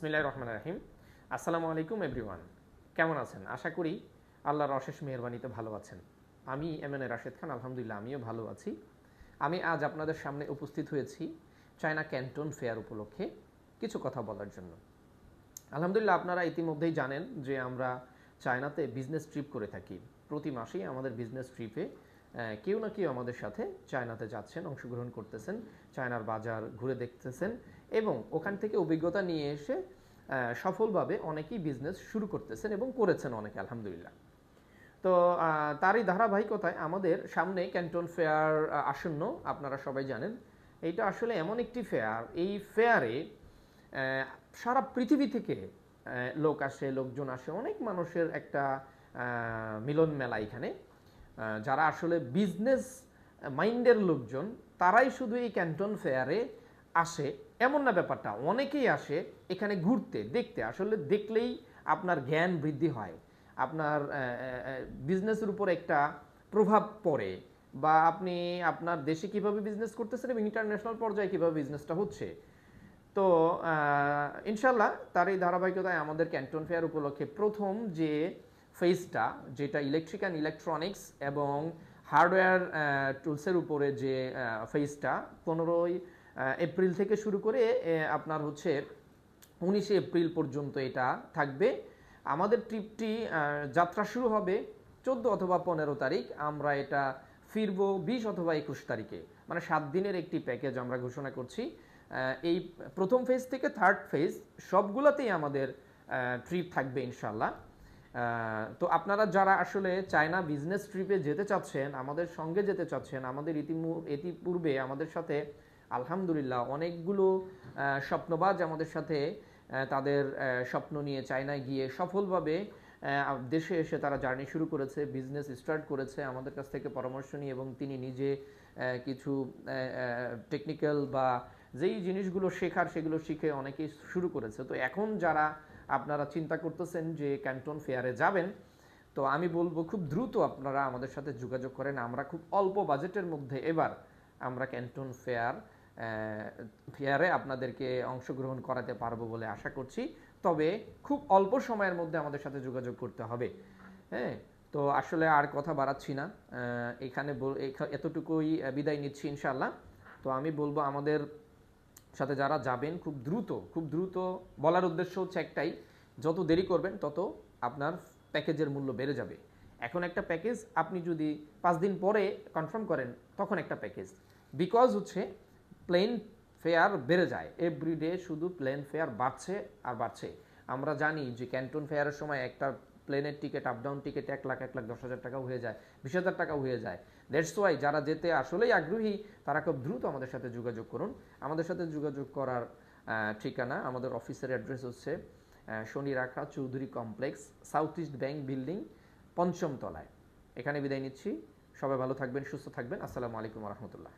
বিসমিল্লাহির রহমানির রহিম। আসসালামু আলাইকুম এভরিওয়ান। কেমন আছেন? আশা করি আল্লাহর অশেষ মেহেরবানিতে ভালো আছেন। আমি এমএনএ রাশেদ খান, আলহামদুলিল্লাহ আমিও ভালো আছি। আমি আজ আপনাদের সামনে উপস্থিত হয়েছি চায়না ক্যান্টন ফেয়ার উপলক্ষে কিছু কথা বলার জন্য। আলহামদুলিল্লাহ আপনারা ইতিমধ্যেই জানেন যে আমরা চায়নাতে বিজনেস ট্রিপ করে থাকি। প্রতি মাসেই আমাদের বিজনেস ট্রিপে কেউ না কেউ আমাদের সাথে চায়নাতে যাচ্ছেন, অংশগ্রহণ করতেছেন, চায়নার বাজার ঘুরে দেখতেছেন এবং ওখান থেকে অভিজ্ঞতা নিয়ে এসে সফলভাবে অনেকেই বিজনেস শুরু করতেছেন এবং করেছেন অনেকে, আলহামদুলিল্লাহ। তো তারই ধারাবাহিকতায় আমাদের সামনে ক্যান্টন ফেয়ার আসন্ন, আপনারা সবাই জানেন। এইটা আসলে এমন একটি ফেয়ার, এই ফেয়ারে সারা পৃথিবী থেকে লোক আসে, লোকজন আসে, অনেক মানুষের একটা মিলন মেলা এখানে। যারা আসলে বিজনেস মাইন্ডের লোকজন তারাই শুধু এই ক্যান্টন ফেয়ারে আসে এমন না ব্যাপারটা, অনেকেই আসে এখানে ঘুরতে, দেখতে। আসলে দেখলেই আপনার জ্ঞান বৃদ্ধি হয়, আপনার বিজনেসের উপর একটা প্রভাব পড়ে, বা আপনি আপনার দেশে কিভাবে বিজনেস করতেছেন এবং ইন্টারন্যাশনাল পর্যায়ে কিভাবে বিজনেসটা হচ্ছে। তো ইনশাল্লাহ তার এই ধারাবাহিকতায় আমাদের ক্যান্টন ফেয়ার উপলক্ষে প্রথম যে ফেজটা, যেটা ইলেকট্রিক অ্যান্ড ইলেকট্রনিক্স এবং হার্ডওয়্যার টুলসের উপরে যে ফেজটা, 15ই এপ্রিল থেকে শুরু করে আপনার হচ্ছে 19শে এপ্রিল পর্যন্ত এটা থাকবে। আমাদের ট্রিপটি যাত্রা শুরু হবে 14 অথবা 15 তারিখ, আমরা এটা ফিরবো 20 অথবা 21 তারিখে, মানে 7 দিনের একটি প্যাকেজ আমরা ঘোষণা করছি। এই প্রথম ফেজ থেকে থার্ড ফেজ সবগুলোতেই আমাদের ট্রিপ থাকবে ইনশাল্লাহ। তো আপনারা যারা আসলে চায়না বিজনেস ট্রিপে যেতে চাচ্ছেন, আমাদের সঙ্গে যেতে চাচ্ছেন, আমাদের ইতিপূর্বে আমাদের সাথে আলহামদুলিল্লাহ অনেকগুলো স্বপ্নবাজ আমাদের সাথে তাদের স্বপ্ন নিয়ে চায়নায় গিয়ে সফলভাবে দেশে এসে তারা জার্নি শুরু করেছে, বিজনেস স্টার্ট করেছে আমাদের কাছ থেকে পরামর্শ নিয়ে, এবং তিনি নিজে কিছু টেকনিক্যাল বা যেই জিনিসগুলো শেখার সেগুলো শিখে অনেকেই শুরু করেছে। তো এখন যারা আপনারা চিন্তা করতেছেন যে ক্যান্টন ফেয়ারে যাবেন, তো আমি বলবো খুব দ্রুত আপনারা আমাদের সাথে যোগাযোগ করেন। আমরা খুব অল্প বাজেটের মধ্যে এবার আমরা ক্যান্টন ফেয়ারে আপনাদেরকে অংশগ্রহণ করাতে পারবো বলে আশা করছি। তবে খুব অল্প সময়ের মধ্যে আমাদের সাথে যোগাযোগ করতে হবে। হ্যাঁ, তো আসলে আর কথা বাড়াচ্ছি না, এখানে এতটুকুই বিদায় নিচ্ছি ইনশাআল্লাহ। তো আমি বলবো আমাদের সাথে যারা যাবেন খুব দ্রুত বলার উদ্দেশ্য হচ্ছে একটাই, যত দেরি করবেন তত আপনার প্যাকেজের মূল্য বেড়ে যাবে। এখন একটা প্যাকেজ, আপনি যদি 5 দিন পরে কনফার্ম করেন তখন একটা প্যাকেজ, বিকজ হচ্ছে প্লেন ফেয়ার বেড়ে যায় এভরিডে, শুধু প্লেন ফেয়ার বাড়ছে আর বাড়ছে। আমরা জানি যে ক্যান্টন ফেয়ারের সময় একটা প্লেনের ticket, up down ticket 1 lakh 1,10,000 টাকাও হয়ে যায়, 20,000 টাকাও হয়ে যায়। দ্যাটস ওয়াই যারা যেতে আসলেই আগ্রহী তারা খুব দ্রুত আমাদের সাথে যোগাযোগ করুন। আমাদের সাথে যোগাযোগ করার ঠিকানা, আমাদের অফিসের অ্যাড্রেস হচ্ছে শনি রাখা Chowdhury complex, south east bank building, 5ম তলায়। এখানে বিদায় নিচ্ছি। সবাই ভালো থাকবেন, সুস্থ থাকবেন। আসসালামু আলাইকুম রহমতুল্লাহ।